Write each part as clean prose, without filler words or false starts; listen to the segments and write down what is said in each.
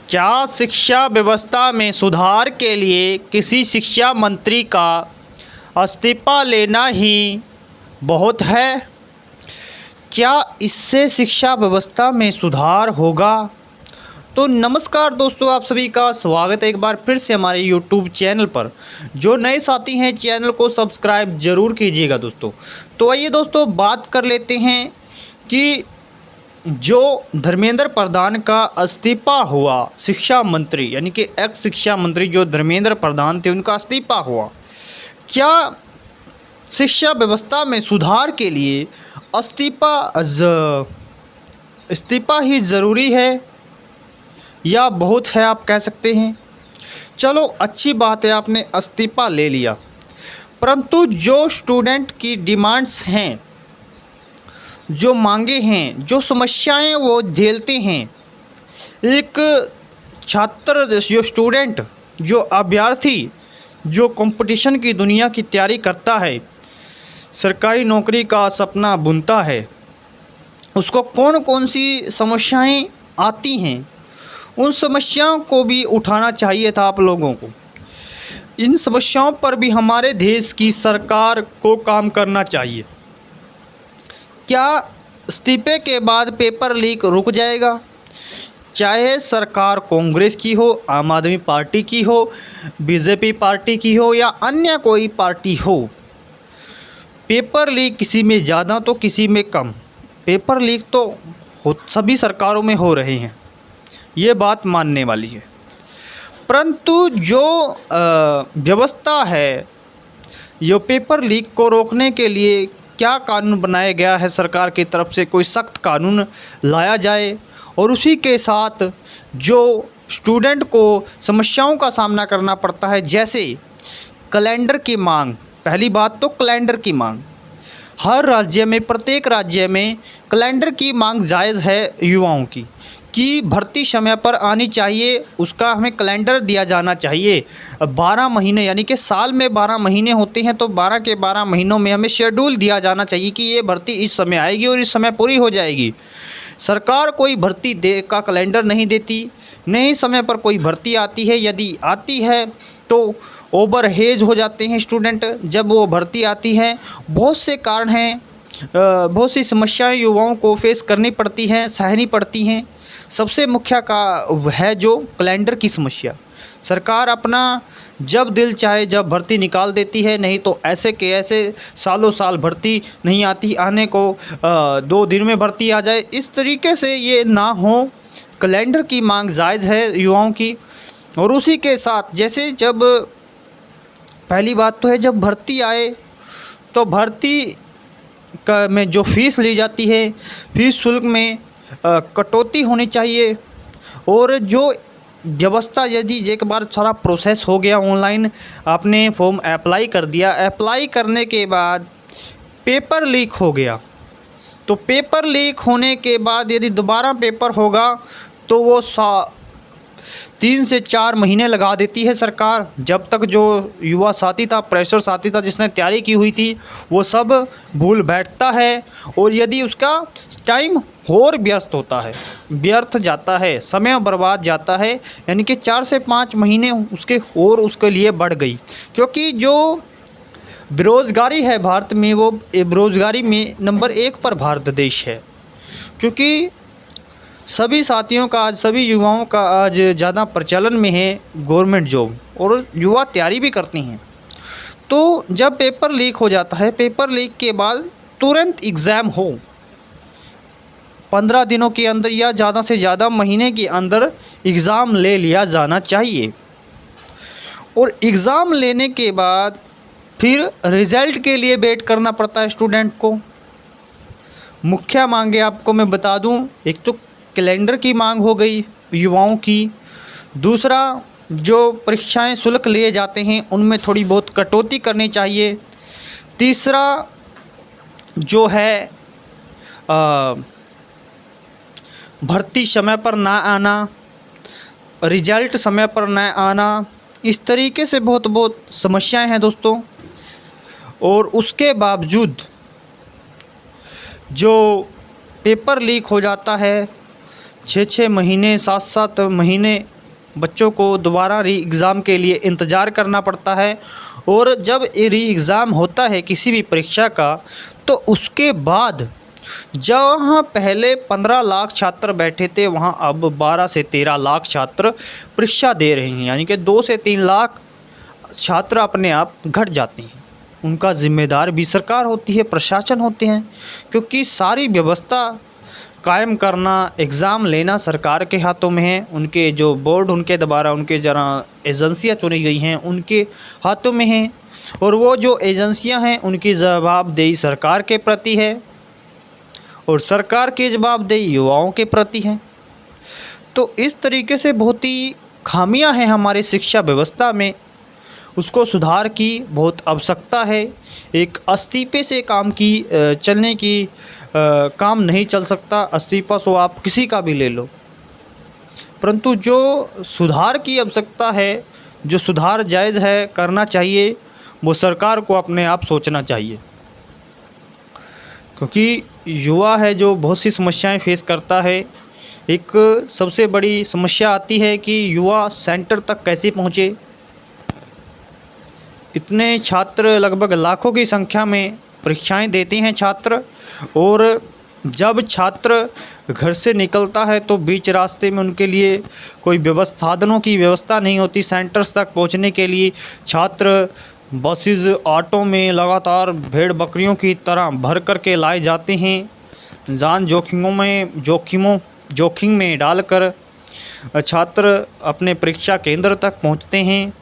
क्या शिक्षा व्यवस्था में सुधार के लिए किसी शिक्षा मंत्री का इस्तीफा लेना ही बहुत है? क्या इससे शिक्षा व्यवस्था में सुधार होगा? तो नमस्कार दोस्तों, आप सभी का स्वागत है एक बार फिर से हमारे YouTube चैनल पर। जो नए साथी हैं चैनल को सब्सक्राइब ज़रूर कीजिएगा दोस्तों। तो आइए दोस्तों बात कर लेते हैं कि जो धर्मेंद्र प्रधान का इस्तीफा हुआ, शिक्षा मंत्री यानी कि एक्स शिक्षा मंत्री जो धर्मेंद्र प्रधान थे उनका इस्तीफा हुआ। क्या शिक्षा व्यवस्था में सुधार के लिए इस्तीफा ही ज़रूरी है या बहुत है, आप कह सकते हैं। चलो अच्छी बात है, आपने इस्तीफा ले लिया, परंतु जो स्टूडेंट की डिमांड्स हैं, जो मांगे हैं, जो समस्याएं वो झेलते हैं, एक छात्र जो स्टूडेंट, जो अभ्यर्थी जो कंपटीशन की दुनिया की तैयारी करता है, सरकारी नौकरी का सपना बुनता है, उसको कौन कौन सी समस्याएं आती हैं, उन समस्याओं को भी उठाना चाहिए था आप लोगों को। इन समस्याओं पर भी हमारे देश की सरकार को काम करना चाहिए। क्या इस्तीफे के बाद पेपर लीक रुक जाएगा? चाहे सरकार कांग्रेस की हो, आम आदमी पार्टी की हो, बीजेपी पार्टी की हो या अन्य कोई पार्टी हो, पेपर लीक किसी में ज़्यादा तो किसी में कम, पेपर लीक तो सभी सरकारों में हो रहे हैं, ये बात मानने वाली है। परंतु जो व्यवस्था है, जो पेपर लीक को रोकने के लिए क्या कानून बनाया गया है सरकार की तरफ से, कोई सख्त कानून लाया जाए और उसी के साथ जो स्टूडेंट को समस्याओं का सामना करना पड़ता है, जैसे कैलेंडर की मांग। पहली बात तो कैलेंडर की मांग, हर राज्य में, प्रत्येक राज्य में कैलेंडर की मांग जायज़ है युवाओं की, कि भर्ती समय पर आनी चाहिए, उसका हमें कैलेंडर दिया जाना चाहिए। 12 महीने यानी कि साल में 12 महीने होते हैं, तो 12 के 12 महीनों में हमें शेड्यूल दिया जाना चाहिए कि ये भर्ती इस समय आएगी और इस समय पूरी हो जाएगी। सरकार कोई भर्ती का कैलेंडर नहीं देती, नहीं समय पर कोई भर्ती आती है, यदि आती है तो ओवरहेज हो जाते हैं स्टूडेंट। जब वो भर्ती आती है, बहुत से कारण हैं, बहुत सी समस्याएं युवाओं को फेस करनी पड़ती हैं, सहनी पड़ती हैं। सबसे मुख्य का है जो कैलेंडर की समस्या। सरकार अपना जब दिल चाहे जब भर्ती निकाल देती है, नहीं तो ऐसे के ऐसे सालों साल भर्ती नहीं आती, आने को 2 दिन में भर्ती आ जाए। इस तरीके से ये ना हो, कैलेंडर की मांग जायज़ है युवाओं की। और उसी के साथ जैसे जब पहली बात तो है, जब भर्ती आए तो भर्ती का में जो फ़ीस ली जाती है, फ़ीस शुल्क में कटौती होनी चाहिए। और जो व्यवस्था, यदि एक बार सारा प्रोसेस हो गया, ऑनलाइन आपने फॉर्म अप्लाई कर दिया, अप्लाई करने के बाद पेपर लीक हो गया, तो पेपर लीक होने के बाद यदि दोबारा पेपर होगा तो वो 3 से 4 महीने लगा देती है सरकार। जब तक जो युवा साथी था, प्रेशर साथी था, जिसने तैयारी की हुई थी, वो सब भूल बैठता है और यदि उसका टाइम और व्यस्त होता है, व्यर्थ जाता है, समय बर्बाद जाता है, यानी कि 4 से 5 महीने उसके लिए बढ़ गई। क्योंकि जो बेरोज़गारी है भारत में, वो बेरोज़गारी में नंबर 1 पर भारत देश है। क्योंकि सभी साथियों का आज, सभी युवाओं का आज ज़्यादा प्रचलन में है गवर्नमेंट जॉब, और युवा तैयारी भी करते हैं। तो जब पेपर लीक हो जाता है, पेपर लीक के बाद तुरंत एग्ज़ाम हो, 15 दिनों के अंदर या ज़्यादा से ज़्यादा महीने के अंदर एग्ज़ाम ले लिया जाना चाहिए। और एग्ज़ाम लेने के बाद फिर रिज़ल्ट के लिए वेट करना पड़ता है स्टूडेंट को। मुख्य मांगे आपको मैं बता दूं, एक तो कैलेंडर की मांग हो गई युवाओं की, दूसरा जो परीक्षाएं शुल्क लिए जाते हैं उनमें थोड़ी बहुत कटौती करनी चाहिए, तीसरा जो है भर्ती समय पर ना आना, रिजल्ट समय पर ना आना, इस तरीके से बहुत समस्याएं हैं दोस्तों। और उसके बावजूद जो पेपर लीक हो जाता है, 6-6 महीने 7-7 महीने बच्चों को दोबारा री एग्ज़ाम के लिए इंतज़ार करना पड़ता है। और जब री एग्ज़ाम होता है किसी भी परीक्षा का, तो उसके बाद जहाँ पहले 15 लाख छात्र बैठे थे, वहाँ अब 12 से 13 लाख छात्र परीक्षा दे रहे हैं। यानी कि 2 से 3 लाख छात्र अपने आप घट जाते हैं। उनका ज़िम्मेदार भी सरकार होती है, प्रशासन होते हैं, क्योंकि सारी व्यवस्था कायम करना, एग्ज़ाम लेना सरकार के हाथों में है। उनके जो बोर्ड, उनके द्वारा उनके जरा एजेंसियाँ चुनी गई हैं, उनके हाथों में हैं। और वो जो एजेंसियाँ हैं उनकी जवाबदेही सरकार के प्रति है, और सरकार की जवाबदेही युवाओं के प्रति है। तो इस तरीके से बहुत ही खामियां हैं हमारी शिक्षा व्यवस्था में, उसको सुधार की बहुत आवश्यकता है। एक इस्तीफे से काम की चलने की काम नहीं चल सकता। इस्तीफा सो आप किसी का भी ले लो, परंतु जो सुधार की आवश्यकता है, जो सुधार जायज़ है, करना चाहिए, वो सरकार को अपने आप सोचना चाहिए। क्योंकि युवा है जो बहुत सी समस्याएं फेस करता है। एक सबसे बड़ी समस्या आती है कि युवा सेंटर तक कैसे पहुँचे। इतने छात्र, लगभग लाखों की संख्या में परीक्षाएं देते हैं छात्र, और जब छात्र घर से निकलता है तो बीच रास्ते में उनके लिए कोई साधनों की व्यवस्था नहीं होती। सेंटर्स तक पहुंचने के लिए छात्र बसेस, ऑटो में लगातार भेड़ बकरियों की तरह भर कर के लाए जाते हैं। जान जोखिम में डालकर छात्र अपने परीक्षा केंद्र तक पहुंचते हैं।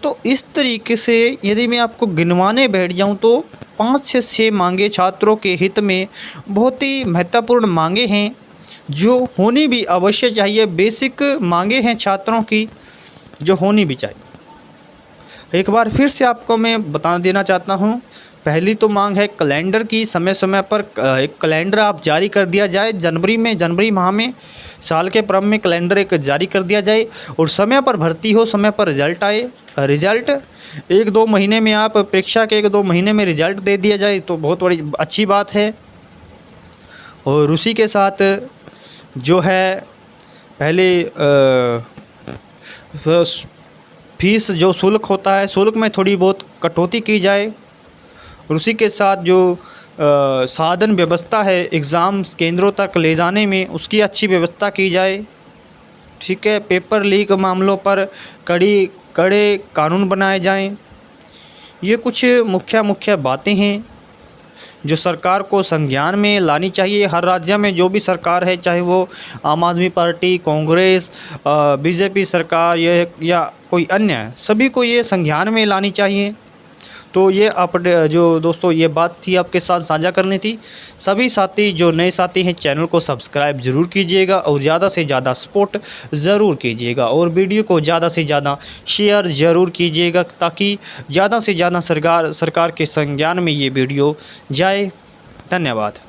तो इस तरीके से यदि मैं आपको गिनवाने बैठ जाऊं तो 5 से 6 मांगे छात्रों के हित में बहुत ही महत्वपूर्ण मांगे हैं, जो होनी भी अवश्य चाहिए। बेसिक मांगे हैं छात्रों की, जो होनी भी चाहिए। एक बार फिर से आपको मैं बता देना चाहता हूं, पहली तो मांग है कैलेंडर की। समय समय पर एक कैलेंडर आप जारी कर दिया जाए। जनवरी माह में साल के क्रम में कैलेंडर एक जारी कर दिया जाए, और समय पर भर्ती हो, समय पर रिजल्ट आए। रिजल्ट 1-2 महीने में, आप परीक्षा के 1-2 महीने में रिजल्ट दे दिया जाए तो बहुत बड़ी अच्छी बात है। और उसी के साथ जो है पहले फीस, जो शुल्क होता है, शुल्क में थोड़ी बहुत कटौती की जाए। और उसी के साथ जो साधन व्यवस्था है एग्ज़ाम केंद्रों तक ले जाने में, उसकी अच्छी व्यवस्था की जाए। ठीक है, पेपर लीक मामलों पर कड़े कानून बनाए जाएं। ये कुछ मुख्य बातें हैं जो सरकार को संज्ञान में लानी चाहिए। हर राज्य में जो भी सरकार है, चाहे वो आम आदमी पार्टी, कांग्रेस, बीजेपी सरकार या कोई अन्य, सभी को ये संज्ञान में लानी चाहिए। तो ये जो दोस्तों ये बात थी आपके साथ साझा करनी थी। सभी साथी, जो नए साथी हैं, चैनल को सब्सक्राइब ज़रूर कीजिएगा और ज़्यादा से ज़्यादा सपोर्ट ज़रूर कीजिएगा, और वीडियो को ज़्यादा से ज़्यादा शेयर ज़रूर कीजिएगा, ताकि ज़्यादा से ज़्यादा सरकार के संज्ञान में ये वीडियो जाए। धन्यवाद।